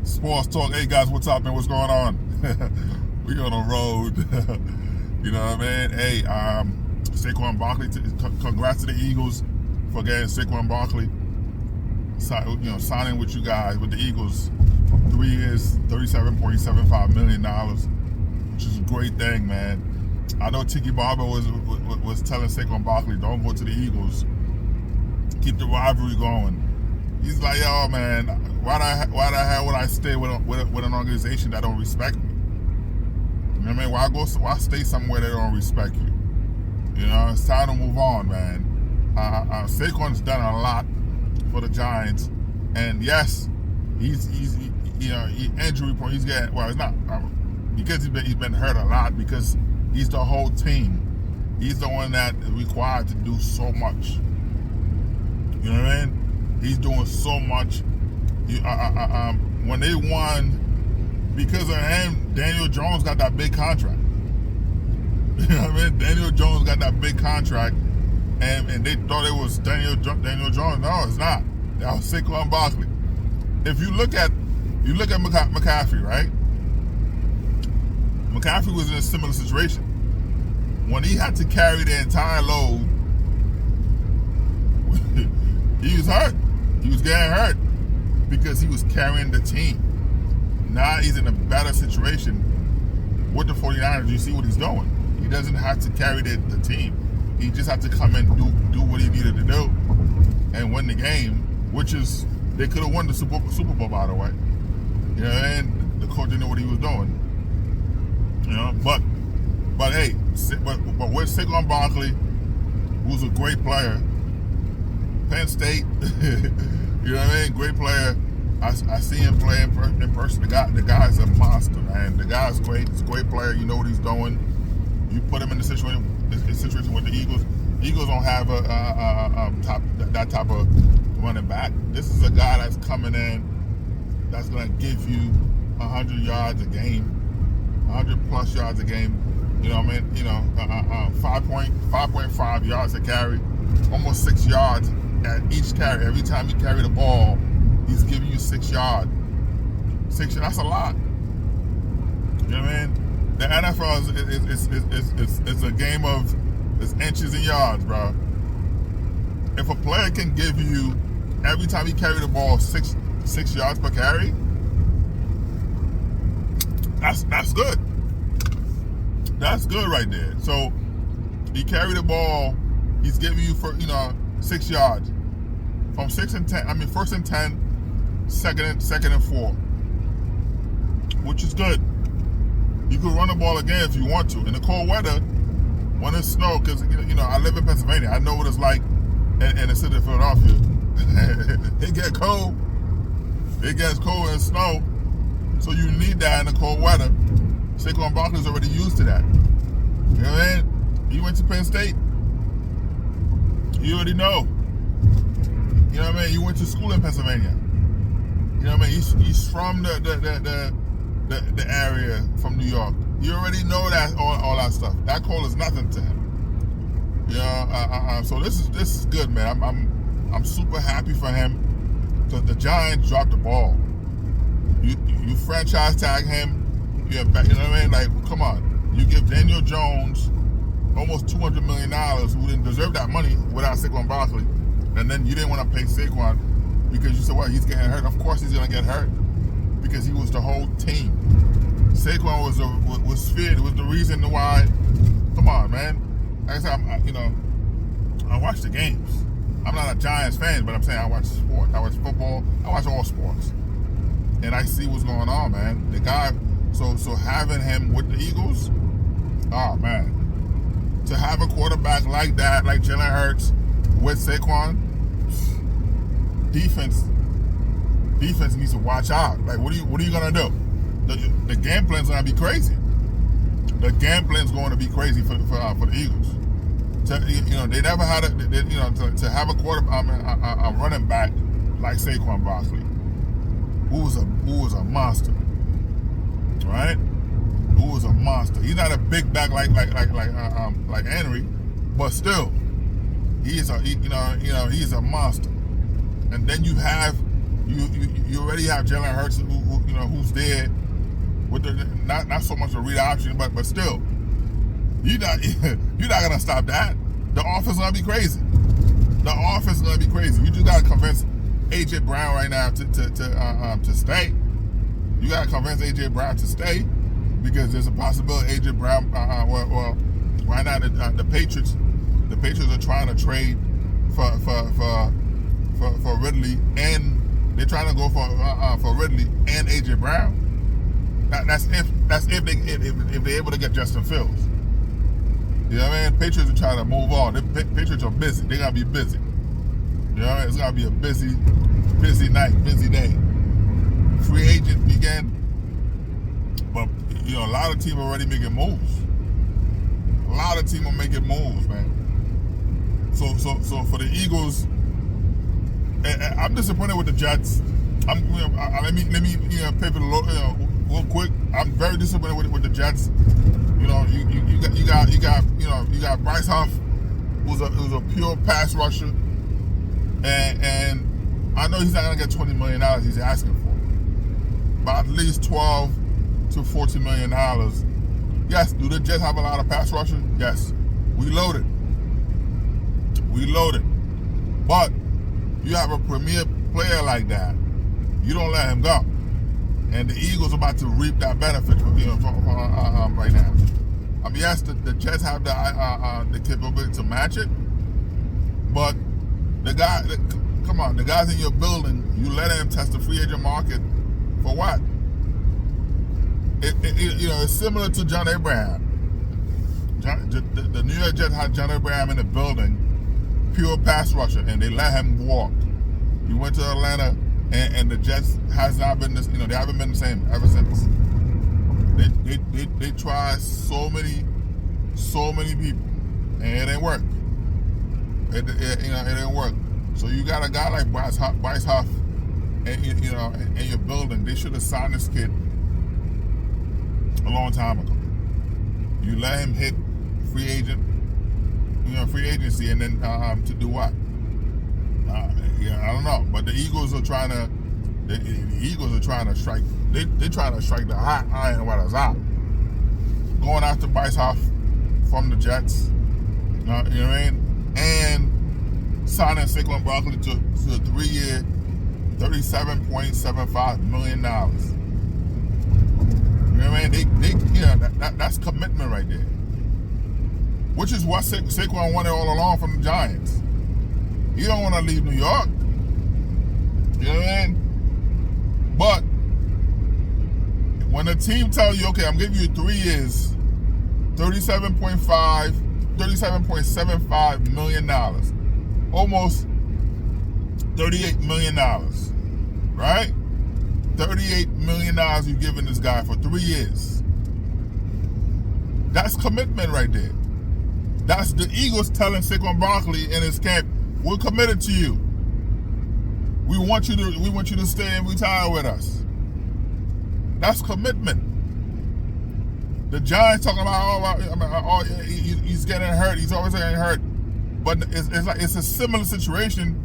Sports Talk. Hey guys, what's up, man? What's going on? We on the road. You know what I mean? Hey, Saquon Barkley. Congrats to the Eagles for getting Saquon Barkley. Signing with you guys with the Eagles. 3 years, $37.75 million, which is a great thing, man. I know Tiki Barber was telling Saquon Barkley, don't go to the Eagles. Keep the rivalry going. He's like, yo, man, why the hell would I stay with an organization that don't respect me? You know what I mean? Why stay somewhere that don't respect you? You know, it's time to move on, man. Saquon's done a lot for the Giants, and yes, he's injury prone. He's getting, well, it's not because he's been hurt a lot, because he's the whole team. He's the one that is required to do so much. You know what I mean? He's doing so much. When they won, because of him, Daniel Jones got that big contract. You know what I mean? Daniel Jones got that big contract, and they thought it was Daniel Jones. No, it's not. That was Saquon Barkley. If you look at McCaffrey, right? McCaffrey was in a similar situation. When he had to carry the entire load, he was hurt. He was getting hurt because he was carrying the team. Now he's in a better situation with the 49ers. You see what he's doing. He doesn't have to carry the team. He just had to come and do what he needed to do and win the game, which is, they could have won the Super Bowl, by the way. You know, and the coach didn't know what he was doing. You know, but hey, but with Saquon Barkley, who's a great player, Penn State, you know what I mean? Great player. I see him play in person. The guy's a monster, man. The guy's great. He's a great player. You know what he's doing. You put him in the situation with the Eagles. Eagles don't have that type of running back. This is a guy that's coming in, that's going to give you 100 yards a game, 100 plus yards a game. You know what I mean? 5.5 yards a carry, almost 6 yards at each carry. Every time he carry the ball, he's giving you 6 yards. 6 yards, that's a lot. You know what I mean? The NFL is a game of inches and yards, bro. If a player can give you, every time he carry the ball, 6 yards per carry, that's good. That's good right there. So he carry the ball, he's giving you 6 yards. From 6 and 10, I mean first and 10, second and 4, which is good. You can run the ball again if you want to. In the cold weather, when it's snow, because I live in Pennsylvania, I know what it's like in the city of Philadelphia. It gets cold. It gets cold and snow, so you need that in the cold weather. Saquon Barkley's already used to that. You know what I mean? He went to Penn State. You already know. You know what I mean? You went to school in Pennsylvania. You know what I mean? He's from the area, from New York. You already know that all that stuff. That call is nothing to him. You know, so this is good, man. I'm super happy for him. The Giants dropped the ball. You franchise tag him. You know what I mean? Like, come on. You give Daniel Jones almost $200 million, who didn't deserve that money without Saquon Barkley, and then you didn't want to pay Saquon because you said, well, he's getting hurt. Of course he's going to get hurt because he was the whole team. Saquon was feared. It was the reason why. Come on, man. Like I said, I watch the games. I'm not a Giants fan, but I'm saying I watch sports. I watch football. I watch all sports, and I see what's going on, man. The guy. So having him with the Eagles, oh man, to have a quarterback like that, like Jalen Hurts with Saquon, defense needs to watch out. Like, what are you gonna do? The game plan's gonna be crazy. The game plan's going to be crazy for the Eagles. They never had to have a quarterback, a running back like Saquon Barkley, who was a monster, right? Who was a monster. He's not a big back like Henry, but still, he's a monster. And then you already have Jalen Hurts, who who's there with the not so much a read option, but still, you're not gonna stop that. The offense gonna be crazy. The offense gonna be crazy. You just gotta convince AJ Brown right now to stay. You gotta convince AJ Brown to stay because there's a possibility AJ Brown. Well, right now the Patriots are trying to trade for Ridley, and they're trying to go for Ridley and AJ Brown. That's if they're able to get Justin Fields. You know what I mean? Patriots are trying to move on. The Patriots are busy. They're gonna be busy. You know what I mean? It's gonna be a busy night, busy day. Free agent weekend, but a lot of teams are already making moves. A lot of teams are making moves, man. So for the Eagles, I'm disappointed with the Jets. Let me pivot real quick. I'm very disappointed with the Jets. You got Bryce Huff, who's a pure pass rusher, and I know he's not gonna get $20 million he's asking for, but at least $12 to $14 million. Yes, do the Jets have a lot of pass rushers? Yes, we loaded, but you have a premier player like that, you don't let him go. And the Eagles are about to reap that benefit from right now. Yes, the Jets have the capability to match it, but the guys in your building, you let them test the free agent market for what? It's similar to John Abraham. The New York Jets had John Abraham in the building, pure pass rusher, and they let him walk. He went to Atlanta. And the Jets has not been this, they haven't been the same ever since. They tried so many people, and it ain't work. It didn't work. So you got a guy like Bryce Huff, and in your building. They should have signed this kid a long time ago. You let him hit free agency, and then to do what? I don't know, but the Eagles are trying to. The Eagles are trying to strike. They're trying to strike the hot iron while it's out. Going after Bryce Huff from the Jets, you know what I mean, and signing Saquon Barkley to a 3-year, $37.75 million. You know what I mean? That's commitment right there. Which is what Saquon wanted all along from the Giants. He don't want to leave New York. You know what I mean? But when the team tells you, okay, I'm giving you 3 years, $37.75 million, almost $38 million, right? $38 million you're giving this guy for 3 years. That's commitment right there. That's the Eagles telling Saquon Barkley in his camp, we're committed to you. We want you to stay and retire with us. That's commitment. The Giants talking about, he's getting hurt. He's always getting hurt. But it's a similar situation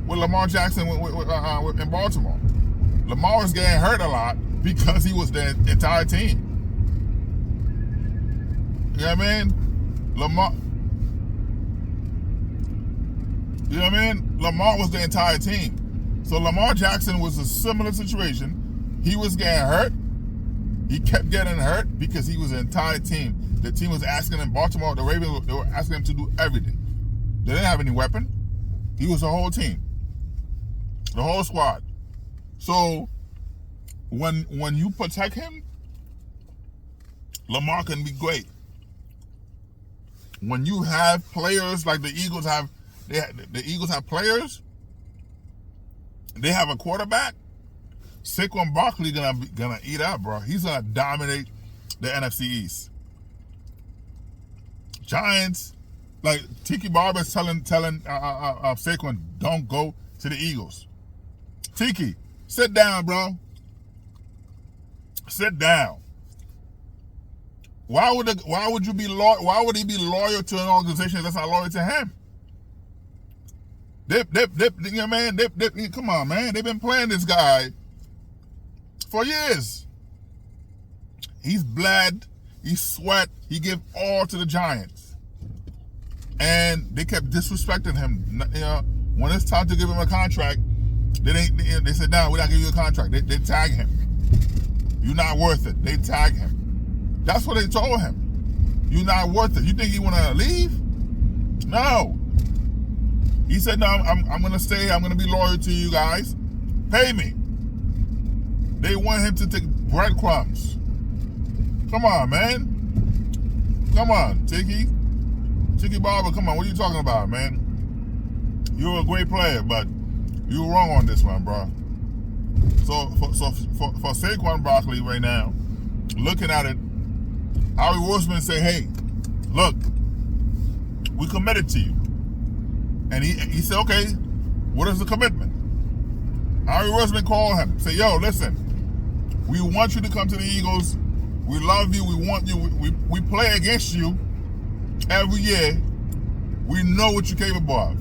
with Lamar Jackson in Baltimore. Lamar was getting hurt a lot because he was the entire team. You know what I mean? Lamar was the entire team. So Lamar Jackson was a similar situation. He was getting hurt. He kept getting hurt because he was the entire team. The team was asking him, Baltimore, the Ravens, they were asking him to do everything. They didn't have any weapon. He was the whole team. The whole squad. So when you protect him, Lamar can be great. When you have players like the Eagles have, the Eagles have players, they have a quarterback, Saquon Barkley gonna eat up, bro. He's gonna dominate the NFC East. Giants, like Tiki Barber's telling Saquon, don't go to the Eagles. Tiki, sit down, bro. Sit down. Why would he be loyal to an organization that's not loyal to him? Come on, man. They've been playing this guy For years. He's bled, he sweat, he gave all to the Giants. And they kept disrespecting him. You know, when it's time to give him a contract, they said, no, we're not giving you a contract. They tag him. You're not worth it. They tag him. That's what they told him. You're not worth it. You think you want to leave? No. He said, no, I'm going to stay. I'm going to be loyal to you guys. Pay me. They want him to take breadcrumbs. Come on, man. Come on, Tiki Barber, come on. What are you talking about, man? You're a great player, but you were wrong on this one, bro. So for Saquon Barkley right now, looking at it, Howie Roseman say, hey, look, we committed to you. And he said, okay, what is the commitment? Howie Roseman called him, say, yo, listen, we want you to come to the Eagles. We love you. We want you. We play against you every year. We know what you're capable of.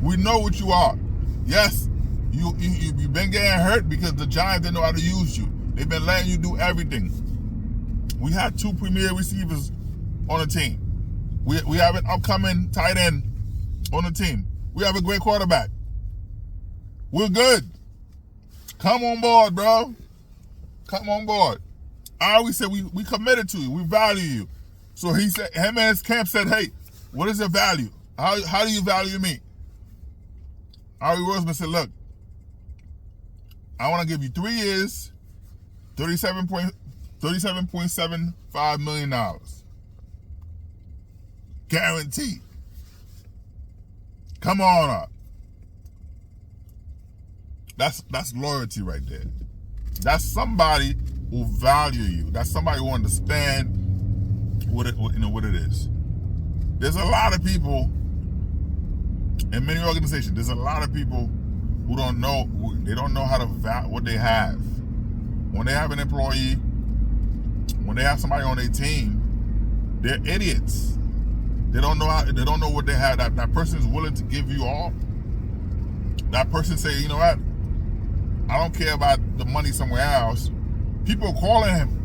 We know what you are. Yes, you've been getting hurt because the Giants didn't know how to use you. They've been letting you do everything. We had 2 premier receivers on the team. We have an upcoming tight end on the team. We have a great quarterback. We're good. Come on board, bro. Come on board. I always said we committed to you. We value you. So he said, him and his camp said, hey, what is your value? How do you value me? Howie Roseman said, look, I want to give you 3 years, $37.75 million. Guaranteed. Come on up. That's loyalty right there. That's somebody who value you. That's somebody who understand what it is. There's a lot of people in many organizations. There's a lot of people who don't know. They don't know how to what they have. When they have an employee, when they have somebody on their team, they're idiots. They don't know how. They don't know what they have. That person is willing to give you all. That person say, you know what? I don't care about the money somewhere else. People are calling him.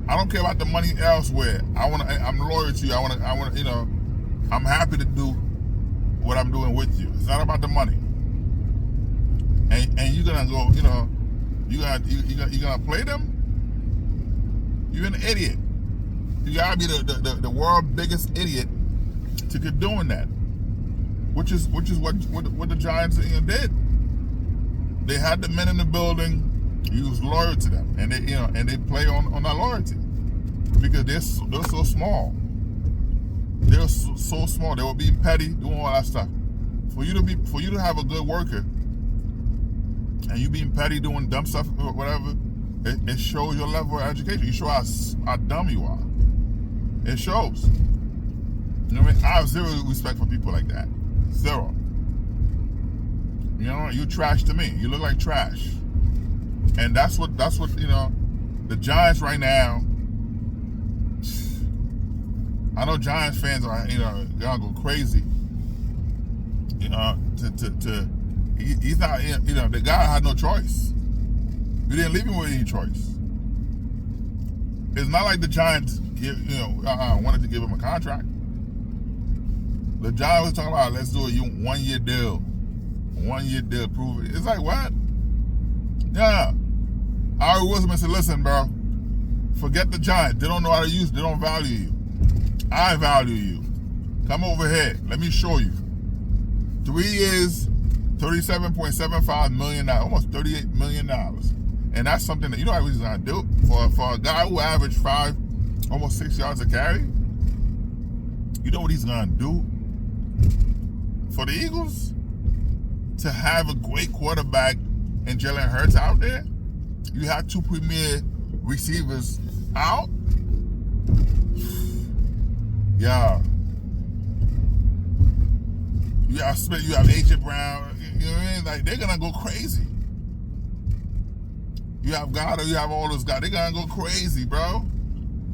I don't care about the money elsewhere. I'm loyal to you. I want to, you know, I'm happy to do what I'm doing with you. It's not about the money. And you're gonna go, you know, you're gonna play them? You're an idiot. You gotta be the world's biggest idiot to keep doing that. Which is what the Giants did. They had the men in the building. He was loyal to them, and they play on that loyalty because they're so small. They're so small. They were being petty, doing all that stuff. For you to have a good worker, and you being petty, doing dumb stuff, or whatever, it shows your level of education. You show how dumb you are. It shows. You know what I mean? I have zero respect for people like that. Zero. You know, you trash to me. You look like trash. And that's what you know, the Giants right now. I know Giants fans are, you know, gonna go crazy. You know, he's not, you know, the guy had no choice. You didn't leave him with any choice. It's not like the Giants, wanted to give him a contract. The Giants was talking about, let's do a 1 year deal. 1 year deal, prove it. It's like, what? Yeah. Howie Roseman said, listen, bro, forget the Giants. They don't know how to use it. They don't value you. I value you. Come over here. Let me show you. 3 years, $37.75 million, almost $38 million. And that's something that, you know what he's going to do? For a guy who averaged almost 6 yards a carry, you know what he's going to do? For the Eagles, to have a great quarterback and Jalen Hurts out there, you have 2 premier receivers out. Yeah. You have Smith, you have AJ Brown, you know what I mean? Like, they're gonna go crazy. You have Goddard, you have all those guys, they're gonna go crazy, bro.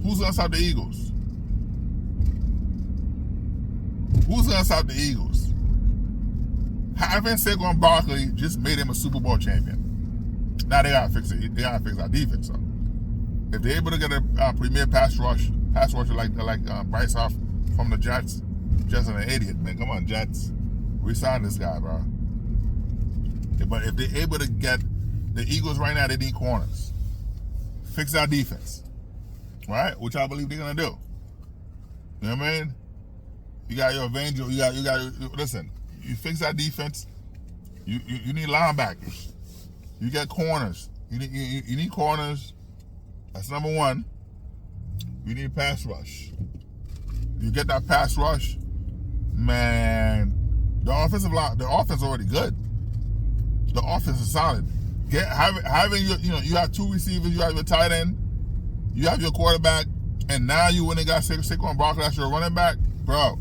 Who's gonna stop the Eagles? Who's gonna stop the Eagles? Having Saquon Barkley just made him a Super Bowl champion. Now they gotta fix it. They gotta fix our defense. So if they're able to get a premier pass rusher like Bryce Huff from the Jets, just an idiot, man. Come on, Jets, resign this guy, bro. But if they're able to get the Eagles right now, they need corners. Fix our defense, right? Which I believe they're gonna do. You know what I mean? You got your Evangel. You got. Listen, you fix that defense. You need linebackers. You got corners. You need corners. That's number one. You need pass rush. You get that pass rush, man. The offensive line, the offense is already good. The offense is solid. Having your, you have two receivers. You have your tight end. You have your quarterback, and now you went and got Saquon Barkley as your running back, bro.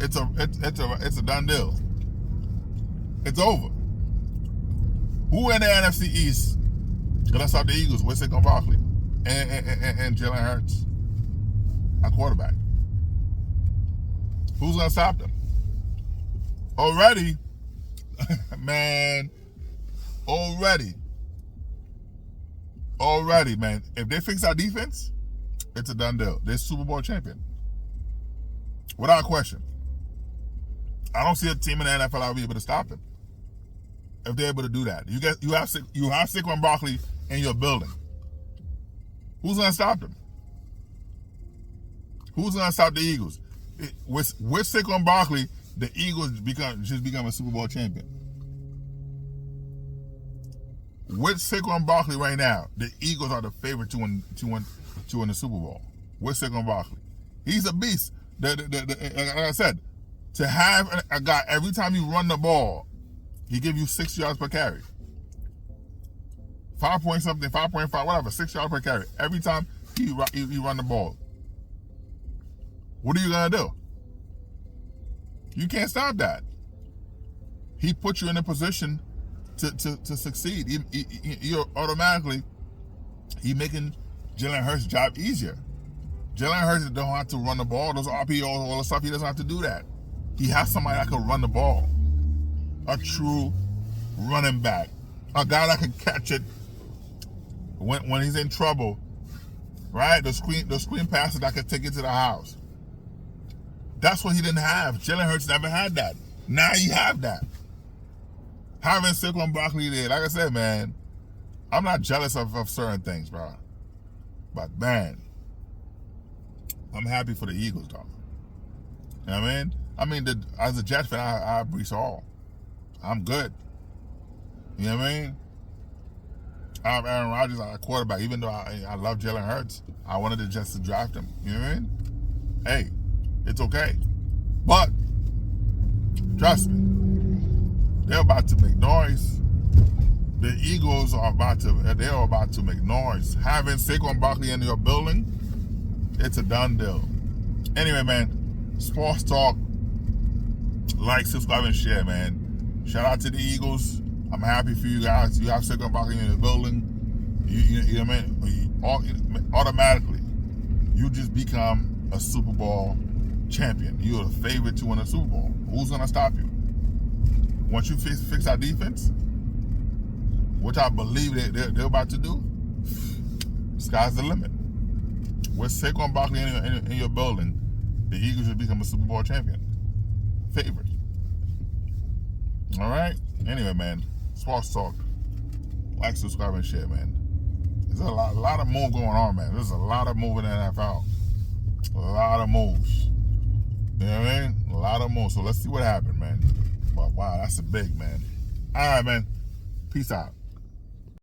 It's a done deal. It's over. Who in the NFC East gonna stop the Eagles with Saquon Barkley and Jalen Hurts at quarterback? Who's gonna stop them? Already, man. Already, man. If they fix our defense, it's a done deal. They're Super Bowl champion, without question. I don't see a team in the NFL that will be able to stop them if they're able to do that. You have Saquon Barkley in your building. Who's gonna stop them? Who's gonna stop the Eagles? With Saquon Barkley, the Eagles become a Super Bowl champion. With Saquon Barkley right now, the Eagles are the favorite to win the Super Bowl. With Saquon Barkley, he's a beast. Like I said, to have a guy every time you run the ball, he give you 6 yards per carry. 5.5, whatever, 6 yards per carry. Every time he run the ball. What are you gonna do? You can't stop that. He put you in a position to succeed. He automatically, he making Jalen Hurts' job easier. Jalen Hurts don't have to run the ball. Those RPOs, all the stuff, he doesn't have to do that. He has somebody that can run the ball. A true running back. A guy that can catch it when he's in trouble. Right? The screen passes that can take it to the house. That's what he didn't have. Jalen Hurts never had that. Now you have that. Having Saquon Barkley there, like I said, man, I'm not jealous of certain things, bro. But, man, I'm happy for the Eagles, dog. You know what I mean? As a Jets fan, I Brees Hall. I'm good. You know what I mean? I have Aaron Rodgers at quarterback. Even though I love Jalen Hurts, I wanted the Jets to draft him. You know what I mean? Hey, it's okay. But, trust me, they're about to make noise. The Eagles are about to make noise. Having Saquon Barkley in your building, it's a done deal. Anyway, man, sports talk. Like, subscribe, and share, man. Shout out to the Eagles. I'm happy for you guys. You have Saquon Barkley in your building. You know what I mean? Automatically, you just become a Super Bowl champion. You're the favorite to win a Super Bowl. Who's gonna stop you? Once you fix our defense, which I believe they're about to do, sky's the limit. With Saquon Barkley in your building, the Eagles will become a Super Bowl champion. Favorite. All right? Anyway, man, sports talk. Like, subscribe, and share, man. There's a lot of move going on, man. There's a lot of move in the NFL. A lot of moves. You know what I mean? A lot of moves. So let's see what happened, man. But wow, that's a big, man. All right, man. Peace out.